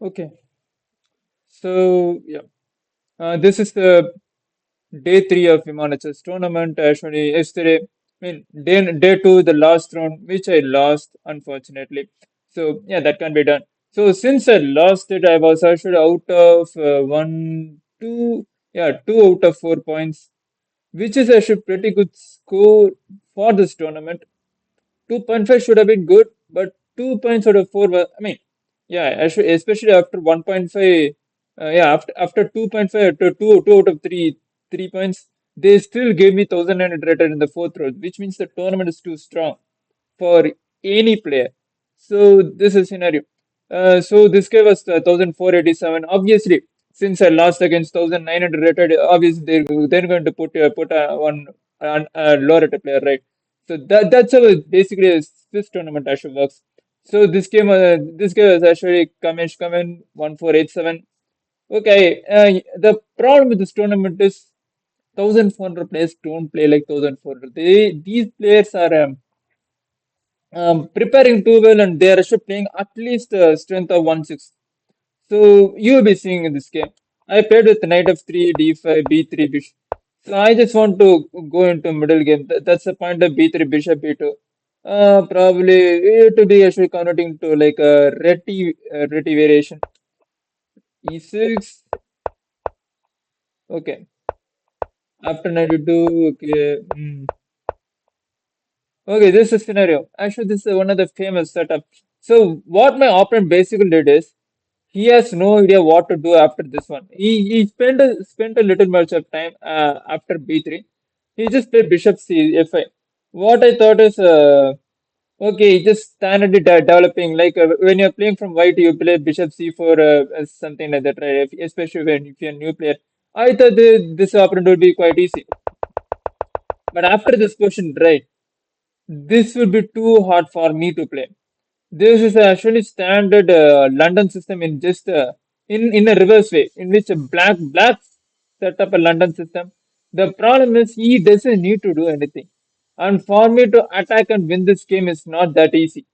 Okay, so yeah, this is the day three of Vimana chess tournament. Actually, yesterday, I mean, day two, the last round, which I lost, unfortunately. So yeah, that can be done. So since I lost it, I was actually out of two out of 4 points, which is actually pretty good score for this tournament. 2.5 should have been good, but 2 points out of 4 was, I mean, yeah, especially after 1.5, after 2.5 to 2 out of 3 points, they still gave me 1900 rated in the fourth round, which means the tournament is too strong for any player. So this is scenario. So this gave us 1487. Obviously, since I lost against 1900 rated, obviously they're going to put one lower rated player, right? So that's how basically a Swiss tournament actually works. So this game was actually Kamesh 1487. Okay, the problem with this tournament is 1400 players don't play like 1400. These players are preparing too well and they are actually playing at least strength of 1/6. So you will be seeing in this game. I played with knight of 3, d5, b3, bishop. So I just want to go into middle game. That's the point of b3, bishop, b2. Probably it will be actually converting to like a reti variation. e6. Okay. After knight e2. Okay. Okay, this is scenario. Actually, this is one of the famous setups. So what my opponent basically did is he has no idea what to do after this one. He spent a little much of time after b3. He just played bishop c f5. What I thought is okay, just standardly developing like when you're playing from white, you play bishop c4 something like that, right? Especially when if you're a new player. I thought this opponent would be quite easy. But after this question, right? This would be too hard for me to play. This is actually standard London system in just in a reverse way, in which a black set up a London system. The problem is he doesn't need to do anything, and for me to attack and win this game is not that easy.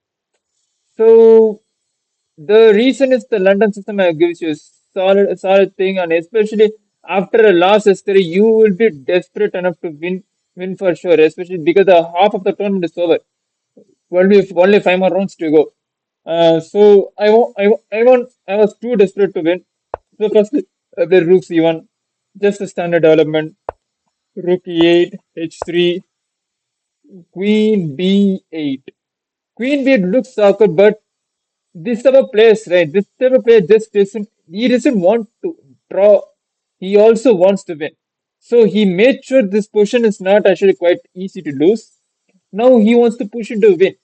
So the reason is the London system gives you a solid thing, and especially after a loss yesterday, you will be desperate enough to win for sure, especially because the half of the tournament is over. Only 5 more rounds to go. So I was too desperate to win. So first, the rook c1, just a standard development. Rook e8, h3, queen b8. Queen b8 looks awkward, but this type of players, right? This type of player just doesn't. He doesn't want to draw. He also wants to win. So he made sure this position is not actually quite easy to lose. Now he wants to push it to win,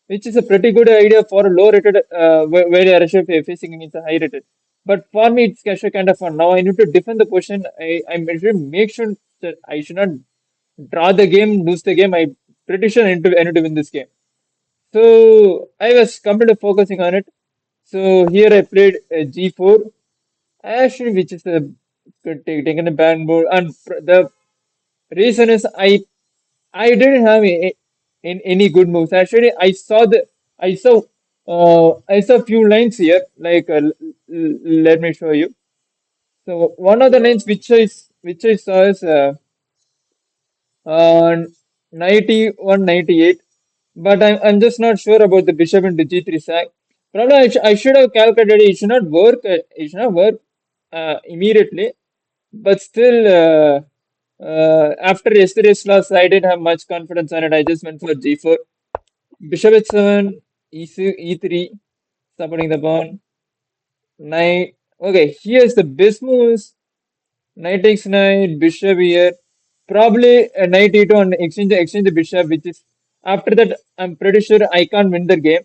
which is a pretty good idea for a low rated where you are actually facing against a high rated. But for me, it's actually kind of fun. Now I need to defend the position. I make sure that I should not draw the game, lose the game. I pretty sure I need to win this game. So I was completely focusing on it. So here I played g4, actually, which is taken a bad move, and the reason is I didn't have in any good moves. Actually, I saw few lines here. Like let me show you. So one of the lines which I saw is uh, 91, 98. But I'm just not sure about the bishop into g3 sack. Probably I should have calculated it should not work. It should not work immediately. But still, after yesterday's loss, I didn't have much confidence on it. I just went for g4. Bishop h7, e3, supporting the pawn. Knight. Okay, here's the best moves. Knight takes knight, bishop here. Probably a knight e2 and exchange the bishop, which is after that I'm pretty sure I can't win the game.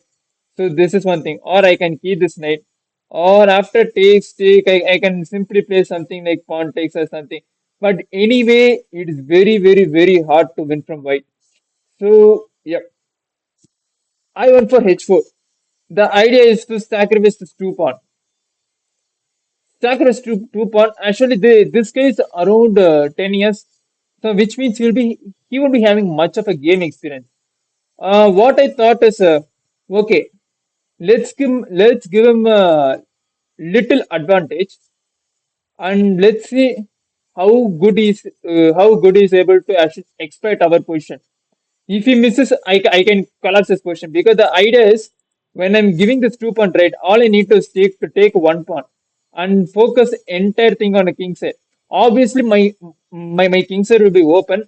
So this is one thing. Or I can keep this knight. Or after takes take, I can simply play something like pawn takes or something. But anyway, it is very hard to win from white. So yeah, I went for h4. The idea is to sacrifice this two pawn. Sakuras two pawn. Actually, this guy is around 10 years, so which means he will be having much of a game experience. What I thought is okay. Let's give him little advantage, and let's see how good is able to actually exploit our position. If he misses, I can collapse his position because the idea is when I'm giving this 2 pawn trade, all I need to is take 1 pawn and focus entire thing on the king side. Obviously, my king side will be open.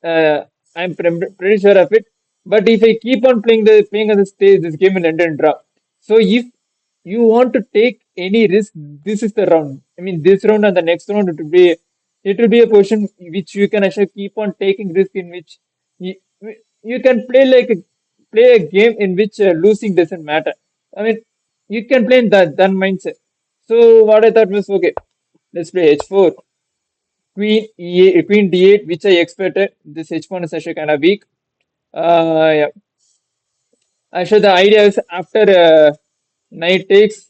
I'm pretty sure of it. But if I keep on playing on the stage, this game will end in draw. So if you want to take any risk, this is the round. I mean, this round and the next round it will be a position which you can actually keep on taking risk in which you, you can play a game in which losing doesn't matter. I mean, you can play in that mindset. So what I thought was okay. Let's play h4. Queen d8, which I expected. This h pawn is actually kind of weak. Yeah. So the idea is after knight takes,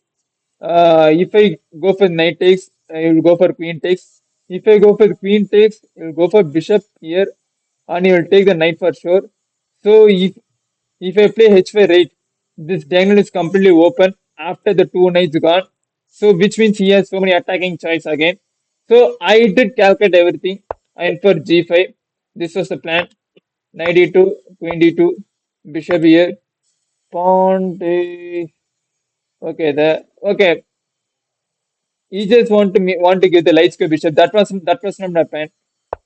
if I go for knight takes, I will go for queen takes. If I go for queen takes, you will go for bishop here, and you will take the knight for sure. So if I play h5 right, this diagonal is completely open after the two knights gone. So which means he has so many attacking choice again. So I did calculate everything. I went for g5. This was the plan. Knight d2, queen d2, bishop here, pawn d. Okay, okay. He just want to give the light square bishop. That was not my plan. I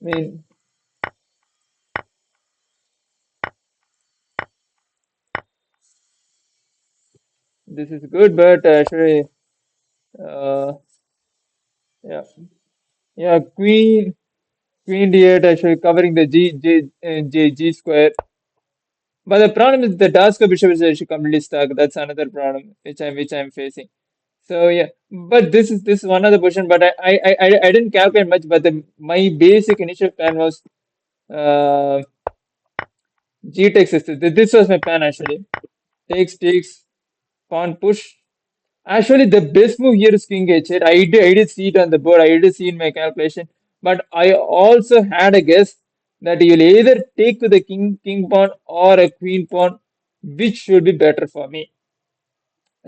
mean, this is good, but actually, uh, yeah, yeah, queen d8 actually covering the g square. But the problem is the task of bishop is actually completely stuck. That's another problem which I'm facing. So yeah, but this is one of the position. But I didn't calculate much. But my basic initial plan was uh, G takes system. This was my plan actually. Takes pawn push. Actually, the best move here is king h8. I did see it on the board. I did see in my calculation. But I also had a guess that you'll either take to the king pawn or a queen pawn, which should be better for me.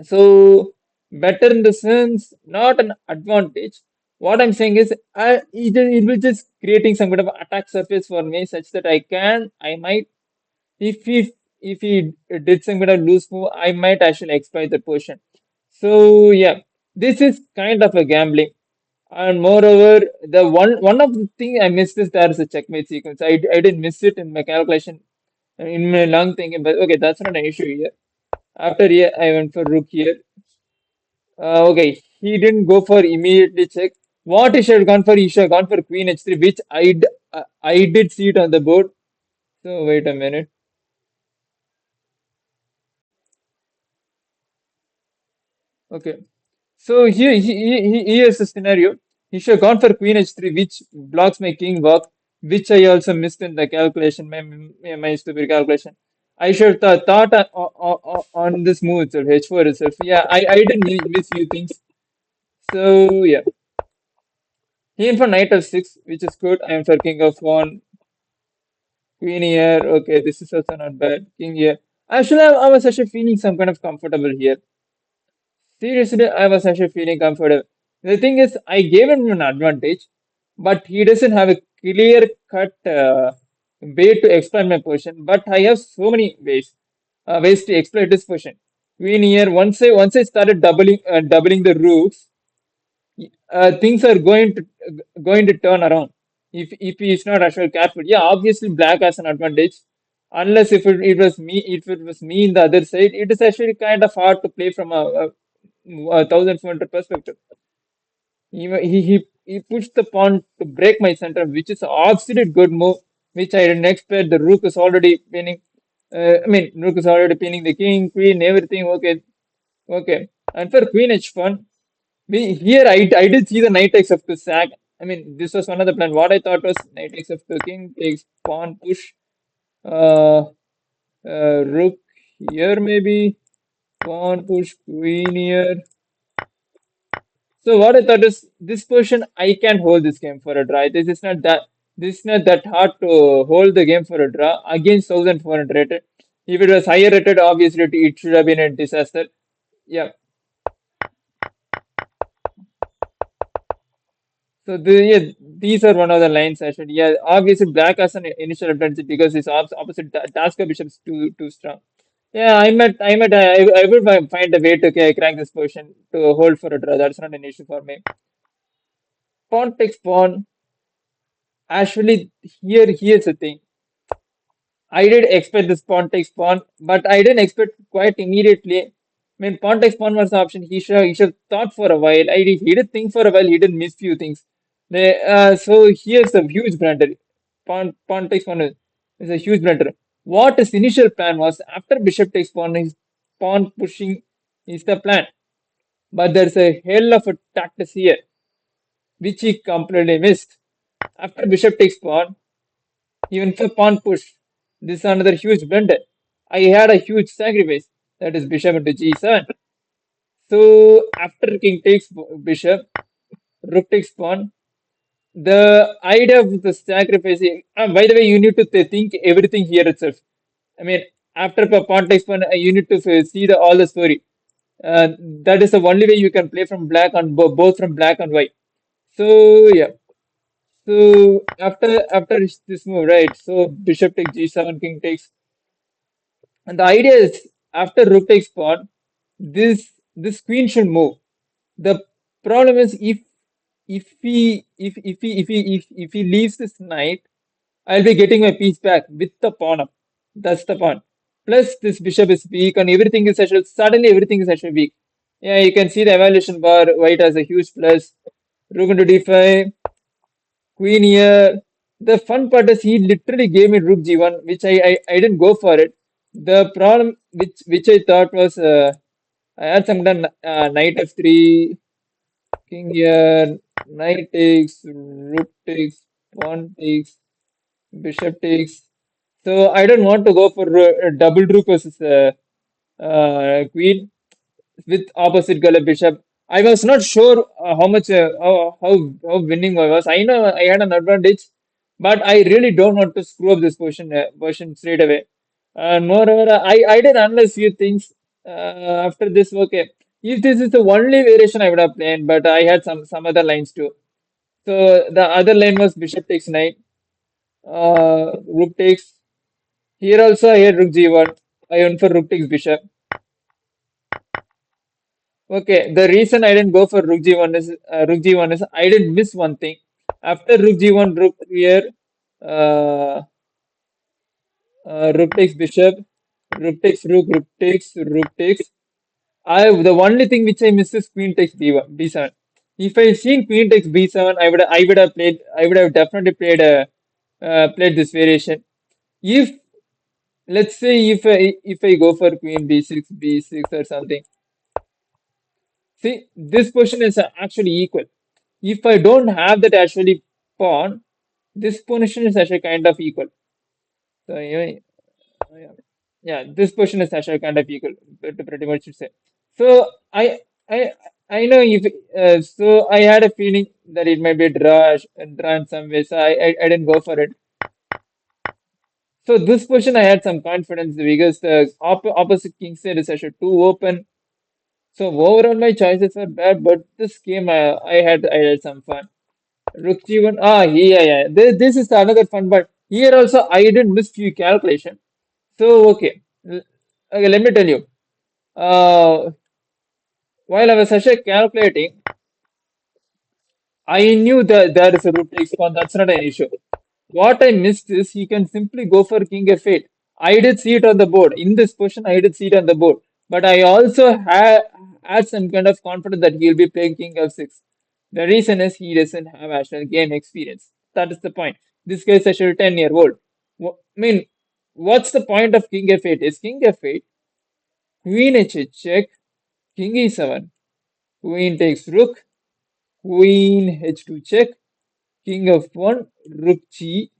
So better in the sense, not an advantage. What I'm saying is, it will just creating some kind of attack surface for me, such that I might, if he did some kind of loose move, I might actually exploit the position. So yeah, this is kind of a gambling. And moreover, the one of the thing I missed is there is a checkmate sequence. I didn't miss it in my calculation in my long thinking, but okay, that's not an issue here. After here, I went for rook here. Okay, he didn't go for immediately check. What he should have gone for? He should have gone for queen h3, which I did see it on the board. So wait a minute. Okay, so here's the scenario. He should have gone for queen h3, which blocks my king walk, which I also missed in the calculation, my stupid calculation. I should have thought on this move itself, h4 itself. Yeah, I didn't miss few things. So yeah, he in for knight f6, which is good. I am for king of one, queen here. Okay, this is also not bad. King here. Actually, I was actually feeling some kind of comfortable here. Seriously, I was actually feeling comfortable. The thing is, I gave him an advantage, but he doesn't have a clear cut way to exploit my position. But I have so many ways to exploit this position. Queen here. Once I started doubling the rooks, things are going to turn around. If he is not actually careful, yeah, obviously black has an advantage. Unless if it was me in the other side, it is actually kind of hard to play from a 1,400 perspective. He pushed the pawn to break my center, which is an absolute good move, which I didn't expect. The rook is already pinning. Rook is already pinning the king, queen, everything. Okay, okay. And for queen h1, here I did see the knight takes f to sack. I mean, this was one of the plan. What I thought was knight takes f to king takes pawn push, uh, rook here maybe, pawn push queen here. So what I thought is this position I can hold this game for a draw. This is not that hard to hold the game for a draw against 1,400 rated. If it was higher rated, obviously it should have been a disaster. Yeah. Yeah, these are one of the lines actually. Yeah, obviously black has an initial advantage because his opposite task bishop is too strong. Yeah, I will find a way to crack this position to hold for a draw. That's not an issue for me. Pawn takes pawn. Actually, here's the thing. I did expect this pawn takes pawn, but I didn't expect quite immediately. I mean, pawn takes pawn was the option. He should thought for a while. He did think for a while. He did miss few things. So here's a huge blunder. Pawn takes pawn is a huge blunder. What his initial plan was after bishop takes pawn, his pawn pushing is the plan. But there's a hell of a tactics here, which he completely missed. After bishop takes pawn, even for pawn push, this is another huge blunder. I had a huge sacrifice, that is bishop into g7. So after king takes bishop, rook takes pawn. The idea of the sacrifice, by the way, you need to think everything here itself. I mean, after pawn takes pawn, you need to see all the story. That is the only way you can play from black and both from black and white. So yeah. So after this move, right? So bishop takes g7, king takes. And the idea is after rook takes pawn, this queen should move. The problem is if he leaves this knight, I'll be getting my piece back with the pawn up. That's the point. Plus this bishop is weak and everything is actually suddenly everything is actually weak. Yeah, you can see the evaluation bar. White has a huge plus. Rook into d5, queen here. The fun part is he literally gave me rook g1, which I didn't go for it. The problem which I thought was I had some done knight f3, king here, knight takes, rook takes, pawn takes, bishop takes. So I don't want to go for double rook versus queen with opposite color bishop. I was not sure how much how winning I was. I know I had an advantage, but I really don't want to screw up this position straight away. And moreover, I did analyze few things after this. Okay, if this is the only variation I would have played, but I had some other lines too. So the other line was bishop takes knight, rook takes. Here also I had rook g1. I went for rook takes bishop. Okay, the reason I didn't go for rook g1 is I didn't miss one thing. After rook g1, rook here, uh, rook takes bishop, rook takes. I the only thing which I miss is queen takes b1, b7. If I seen queen takes b7, I would have definitely played this variation. If let's say if I go for queen b6 or something. See, this position is actually equal. If I don't have that actually pawn, this position is actually kind of equal. So yeah, yeah, this position is actually kind of equal, pretty much to say. So I I know if so I had a feeling that it might be a draw in some way. So I didn't go for it. So this position I had some confidence because the opposite king side is actually too open. So overall my choices were bad, but this game I had some fun. Rook G1. Yeah. This is another fun part. Here also, I didn't miss few calculation. So, okay. Okay, let me tell you. Uh, while I was actually calculating, I knew that there is a root takes pawn. That's not an issue. What I missed is he can simply go for king f8. I did see it on the board. In this position, I did see it on the board. But I also had some kind of confidence that he'll be playing king f6. The reason is he doesn't have actual game experience. That is the point. This guy is actually 10-year-old. I mean, what's the point of king f8? Is king f8, queen h8 check, king e7, queen takes rook, queen h2 check, king f1, rook g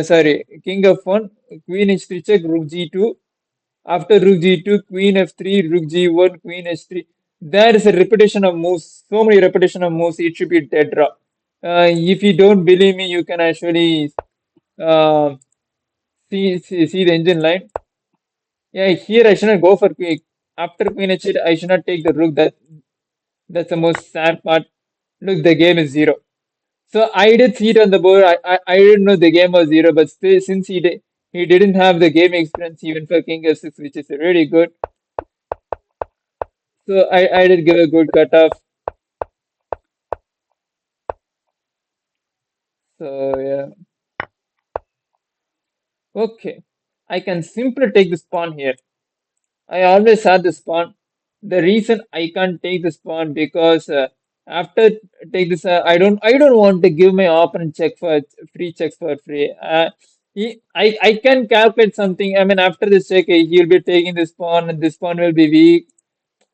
sorry, king f1, queen h3 check, rook g2. After rook g2, queen f3, rook g1, queen h3. There is a repetition of moves, so many repetition of moves, it should be dead draw. If you don't believe me, you can actually uh, see the engine line. Yeah, here I shouldn't go for queen. After queen h8, I should not take the rook. That's the most sad part. Look, the game is 0. So I did see it on the board. I didn't know the game was zero, but still, since he didn't have the game experience even for King S6, which is really good. So I did give a good cutoff. So yeah, okay. I can simply take this pawn here. I always had this pawn. The reason I can't take this pawn because after take this, I don't want to give my opponent check for free checks for free. I can calculate something. I mean, after this check, he'll be taking this pawn, and this pawn will be weak.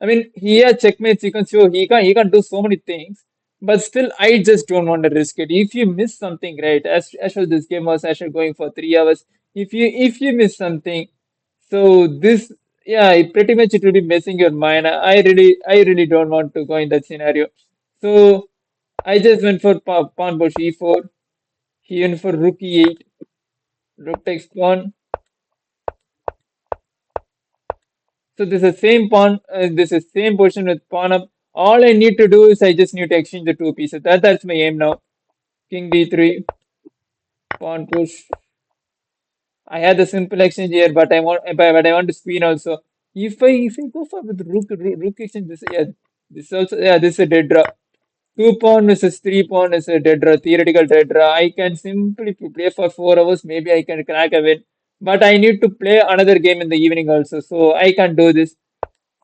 I mean, he has checkmates. You can show he can do so many things, but still, I just don't want to risk it. If you miss something, right? As well, this game was actually going for 3 hours. If you miss something, so this yeah, pretty much it will be messing your mind. I really don't want to go in that scenario. So I just went for pawn push e4. He went for rook e8. Rook takes pawn. So this is same pawn. This is same position with pawn up. All I need to do is I just need to exchange the two pieces. That's my aim now. King d3, pawn push. I had the simple exchange here, but I want to screen also. If I go for with rook exchange, this also this is a dead draw. Two pawn versus three pawn is a dead draw, theoretical dead draw. I can simply play for 4 hours. Maybe I can crack a win, but I need to play another game in the evening also, so I can't do this.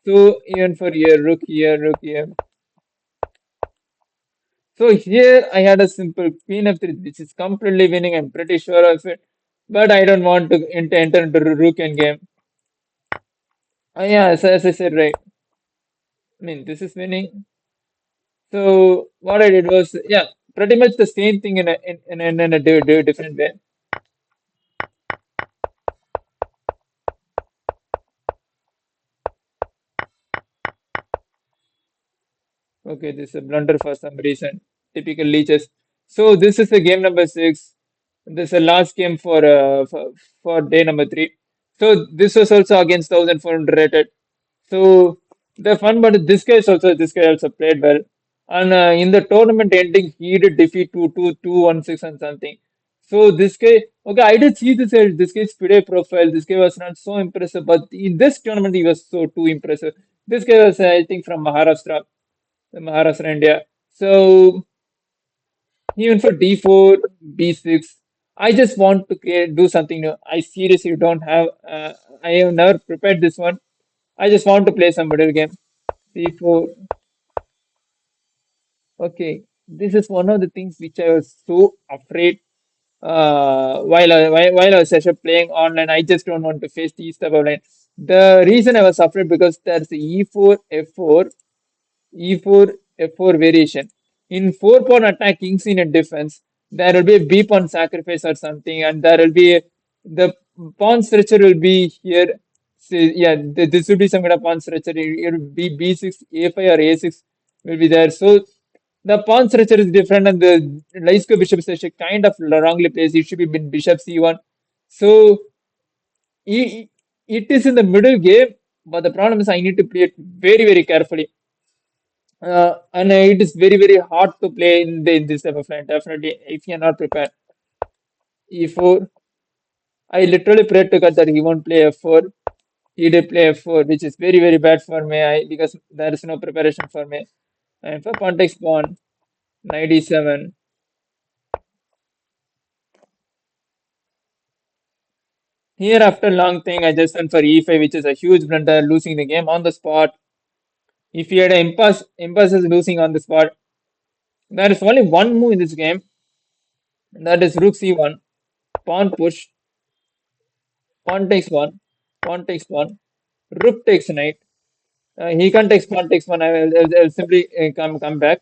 So even for here, rook here, rook here. So here I had a simple queen f3, which is completely winning. I'm pretty sure of it, but I don't want to enter into rook endgame. Yeah, as I said, right. I mean, this is winning. So what I did was, yeah, pretty much the same thing in a different way. Okay, this is a blunder for some reason. Typical leeches. So this is the game number six. This is the last game for day number three. So this was also against 1,400 rated. So the fun, but this guy also played well. And in the tournament ending, he did defeat 2-2-2-1-6 and something. So this guy, okay, I did see this guy's FIDE profile. This guy was not so impressive, but in this tournament, he was so too impressive. This guy was, I think, from Maharashtra, India. So he went for D4, B6. I just want to do something new. I seriously don't have. I have never prepared this one. I just want to play some middle game. C4. Okay, this is one of the things which I was so afraid while I was actually playing online. I just don't want to face these type of line. The reason I was afraid because there's E4, F4, E4, F4 variation. In 4 pawn attack, kings in a defense, there will be a B pawn sacrifice or something, and there will be the pawn stretcher will be here. So, yeah, this will be some kind of pawn stretcher. It will be B6, A5 or A6 will be there. So the pawn stretcher is different, and the Laisko bishop is actually kind of wrongly placed. It should be bishop C1. So it, it is in the middle game, but the problem is I need to play it very, very carefully. And it is very, very hard to play in this type of line, definitely, if you're not prepared. E4. I literally prayed to God that he won't play F4. He did play F4, which is very, very bad for me because there is no preparation for me. And for context pawn, 97. Here, after long thing, I just went for E5, which is a huge blunder, losing the game on the spot. If he had an impasse is losing on the spot. There is only one move in this game, that is Rook C1, pawn push, pawn takes one, pawn takes one, rook takes knight. He can't take pawn takes one. I will simply come back.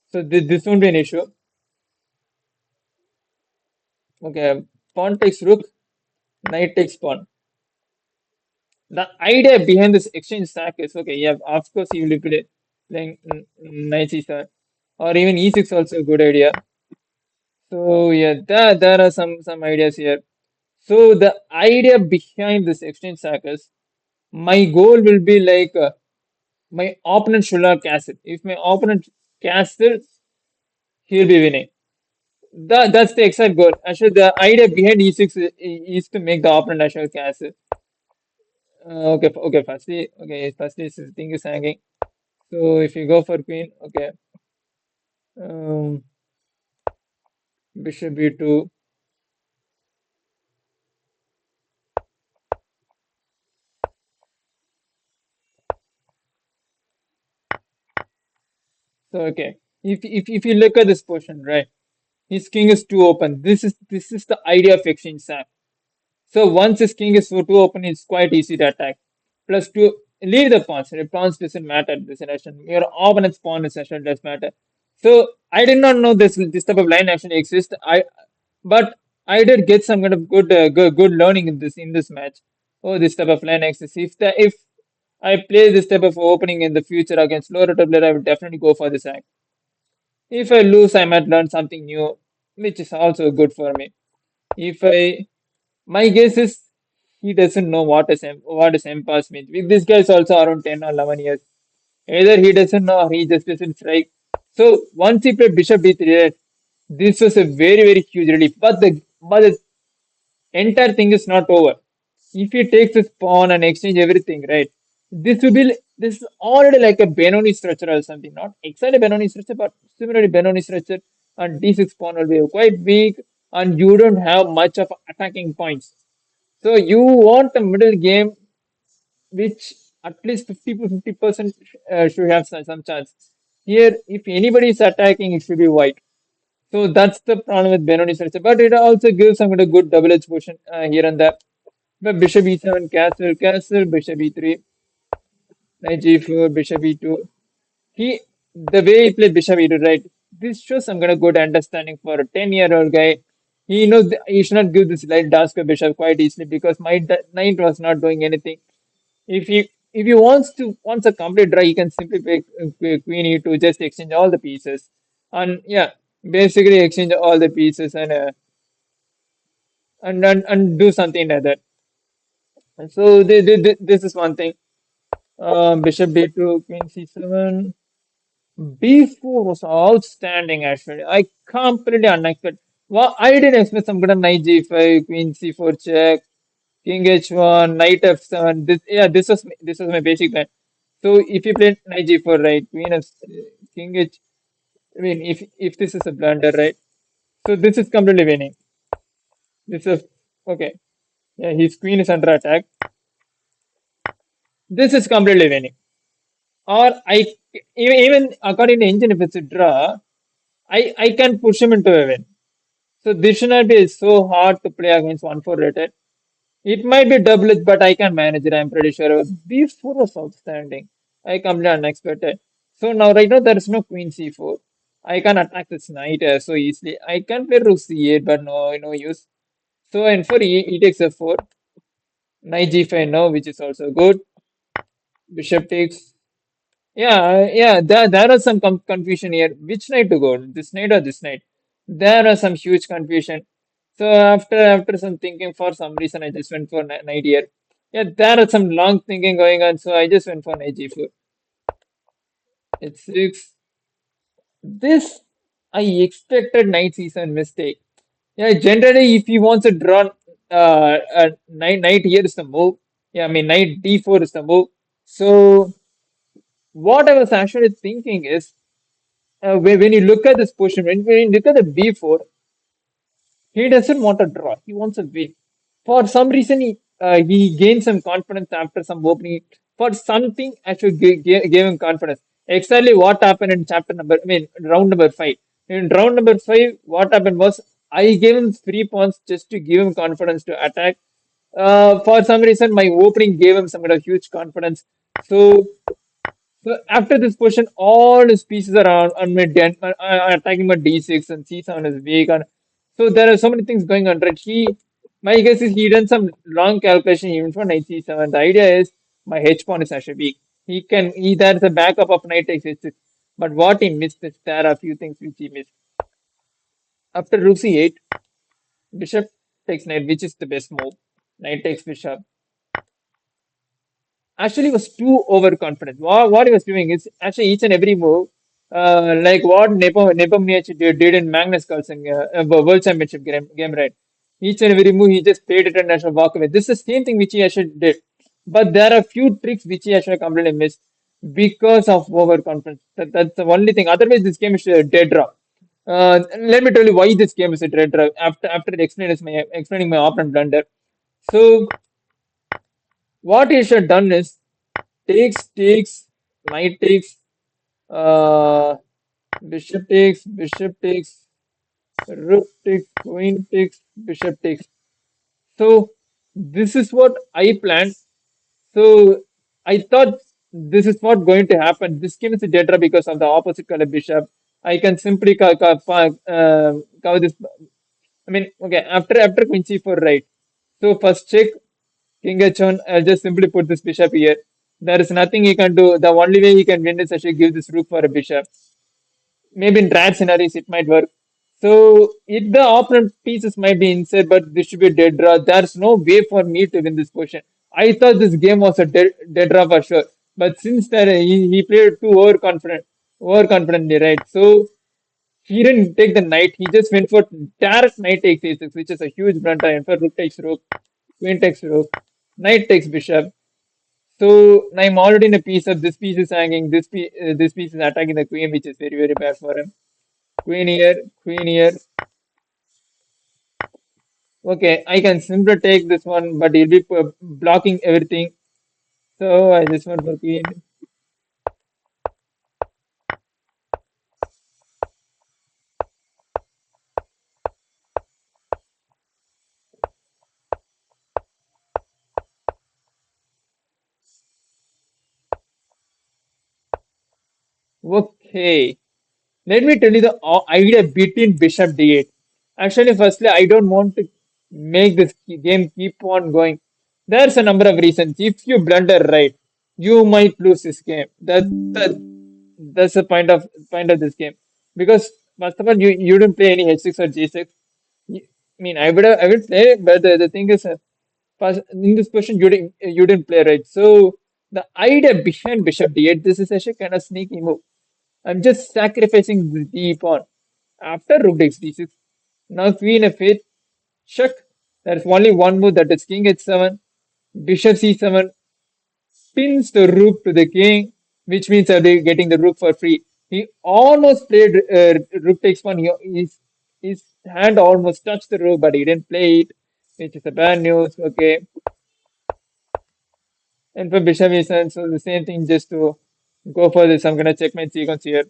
So this won't be an issue. Okay, pawn takes rook, knight takes pawn. The idea behind this exchange stack is okay. Yeah, of course you will be playing knight c7 or even e6 also a good idea. So yeah, there are some ideas here. So the idea behind this exchange stack is my goal will be like my opponent should not castle. If my opponent castles, he'll be winning. That's the exact goal. Actually, the idea behind E6 is to make the opponent actually castle. Okay. Firstly, this thing is hanging. So if you go for queen, okay, um, bishop b2. So okay, if you look at this portion, right, his king is too open. This is the idea of exchange sack. So once his king is too open, it's quite easy to attack. Plus to leave the pawns. The pawns doesn't matter in this session. Your opponent's pawn in session does matter. So I did not know this type of line actually exists. But I did get some kind of good learning in this match. Oh, this type of line exists. If I play this type of opening in the future against lower player, I would definitely go for this act. If I lose, I might learn something new, which is also good for me. If I My guess is he doesn't know what is impasse means. This guy is also around 10 or 11 years. Either he doesn't know or he just doesn't strike. So once he played Bishop D3, right, this was a very huge relief. But the entire thing is not over. If he takes his pawn and exchange everything, right, this is already like a Benoni structure or something. Not exactly Benoni structure, but similarly Benoni structure. And D6 pawn will be quite weak, and you don't have much of attacking points. So you want a middle game which at least 50 to 50% should have some chance. Here, if anybody is attacking, it should be white. So that's the problem with Benoni structure. But it also gives some kind of good double-edged position here and there. But bishop e7, castle, bishop e3, knight g4, bishop e2. He, the way he played bishop e2, right? This shows some kind of good understanding for a 10-year-old guy. He knows he should not give this light task to bishop quite easily because my knight was not doing anything. If he wants a complete draw, he can simply play queen e2, just exchange all the pieces, and yeah, basically exchange all the pieces and do something like that. And so this is one thing. Bishop d2, queen c7. B4 was outstanding actually. I completely unexpected. Well, I didn't expect some kind of knight g5, queen c4 check, king h1, knight f7. This was my basic plan. So if you play knight g4, right, queen f king h. I mean, if this is a blunder, right? So this is completely winning. This is okay. Yeah, his queen is under attack. This is completely winning. Or even according to engine, if it's a draw, I can push him into a win. So this should not be so hard to play against 1-4 rated. It might be double edged, but I can manage it. I'm pretty sure. B4 was outstanding. I completely unexpected. So now right now there is no queen c4. I can attack this knight so easily. I can play rook c8, but no use. So and for e takes f4, knight g5 now, which is also good. Bishop takes. Yeah. There was some confusion here. Which knight to go? This knight or this knight? There was some huge confusion. So after some thinking, for some reason, I just went for knight here. Yeah, there was some long thinking going on, so I just went for knight g4. It's six. This I expected knight c7 mistake. Yeah, generally, if he wants to draw knight here is the move. Yeah, I mean knight d4 is the move. So what I was actually thinking is when you look at this position, when you look at the b4, he doesn't want a draw. He wants a win. For some reason, he gained some confidence after some opening. For something, actually gave him confidence. Exactly what happened in round number five. In round number five, what happened was I gave him 3 points just to give him confidence to attack. For some reason, my opening gave him some kind of huge confidence. So after this position, all his pieces are on my attacking my d6 and c7 is weak. And so there are so many things going on, right? My guess is he done some long calculation even for knight c7. The idea is my h pawn is actually weak. There's a backup of knight takes h6. But what he missed is there are a few things which he missed. After rook c8, bishop takes knight, which is the best move. Knight takes bishop. Actually was too overconfident. What he was doing is actually each and every move. like what Nepomniachtchi did in Magnus Carlsen World Championship game, right? Each and every move he just played it and actually walk away. This is the same thing which he actually did, but there are few tricks which he actually completely missed because of overconfidence. That's the only thing. Otherwise, this game is a dead draw. Let me tell you why this game is a dead draw. After explaining my opponent blunder, so what he should have done is takes, knight takes, uh, bishop takes, rook takes, queen takes, bishop takes. So this is what I planned. So I thought this is not going to happen. This game is a dead draw because of the opposite color bishop. I can simply cover this. I mean, okay, after queen c4, right? So first check, king h1. I'll just simply put this bishop here. There is nothing he can do. The only way he can win is actually give this rook for a bishop. Maybe in trap scenarios it might work. So if the opponent pieces might be inside, but this should be a dead draw. There's no way for me to win this position. I thought this game was a dead draw for sure. But since that he played too overconfidently, right? So he didn't take the knight. He just went for direct knight takes a6, which is a huge blunder. And for rook takes rook, queen takes rook, knight takes bishop. So I'm already in a piece of this piece is hanging. This piece is attacking the queen, which is very bad for him. Queen here, queen here. Okay, I can simply take this one, but he'll be blocking everything. So I just went for queen. Okay, let me tell you the idea between bishop d8. Actually, firstly, I don't want to make this game keep on going. There's a number of reasons. If you blunder right, you might lose this game. That's the point of this game. Because first of all, you didn't play any h6 or g6. I mean, I would play, but the thing is, first, in this question you didn't play right. So the idea behind bishop d8, this is actually kind of sneaky move. I'm just sacrificing the pawn. After rook takes d6, now queen f8, check. There's only one move, that is king h7, bishop c7, pins the rook to the king, which means I'll be getting the rook for free. He almost played rook takes one. His hand almost touched the rook, but he didn't play it, which is a bad news. Okay, and for bishop e7, so the same thing. Just to go for this, I'm gonna check my sequence here.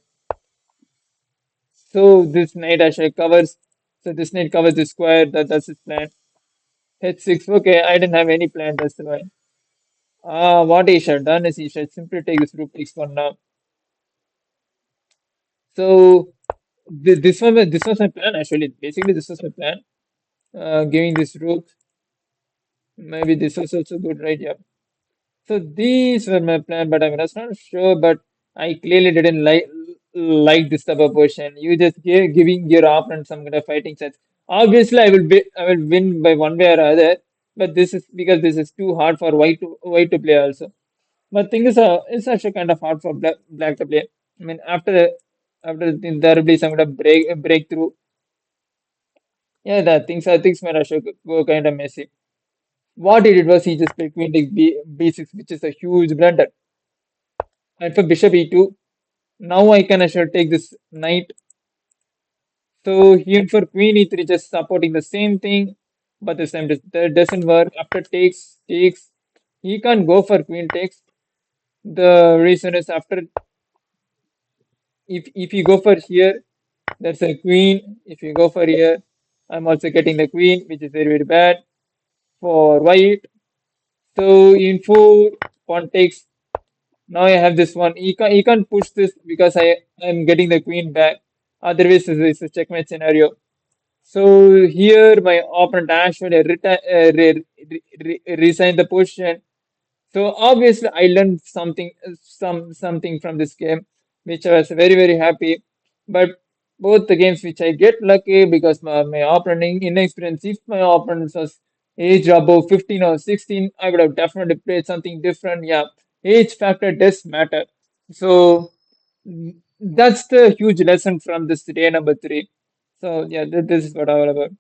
So this knight actually covers. So this knight covers the square. That's his plan. H6. Okay, I didn't have any plan. That's why. What he should have done is he should simply take this rook takes one now. So this was my plan actually. Basically, this was my plan. Giving this rook. Maybe this was also good, right? Yeah. So these were my plan, but I was not sure. But I clearly didn't like this type of position. You just giving your opponent some kind of fighting sense. Obviously, I will win by one way or other. But this is because this is too hard for white to play also. But thing is, it's actually kind of hard for black to play. I mean, there will be some kind of breakthrough. Yeah, that things might actually go kind of messy. What he did was he just played queen takes b6, which is a huge blunder. And for bishop e2, now I can actually take this knight. So here for queen e3, just supporting the same thing, but this time that doesn't work. After takes, he can't go for queen takes. The reason is after if you go for here, that's a queen. If you go for here, I'm also getting the queen, which is very bad for white. So in four, pawn takes. Now I have this one. He can't push this because am getting the queen back. Otherwise, it's a checkmate scenario. So here my opponent actually resigned the position. So obviously I learned something from this game, which I was very happy. But both the games which I get lucky because my opponent inexperienced. If my opponent was age above 15 or 16, I would have definitely played something different. Yeah, age factor does matter. So that's the huge lesson from this day number three. So yeah, this is what I all about.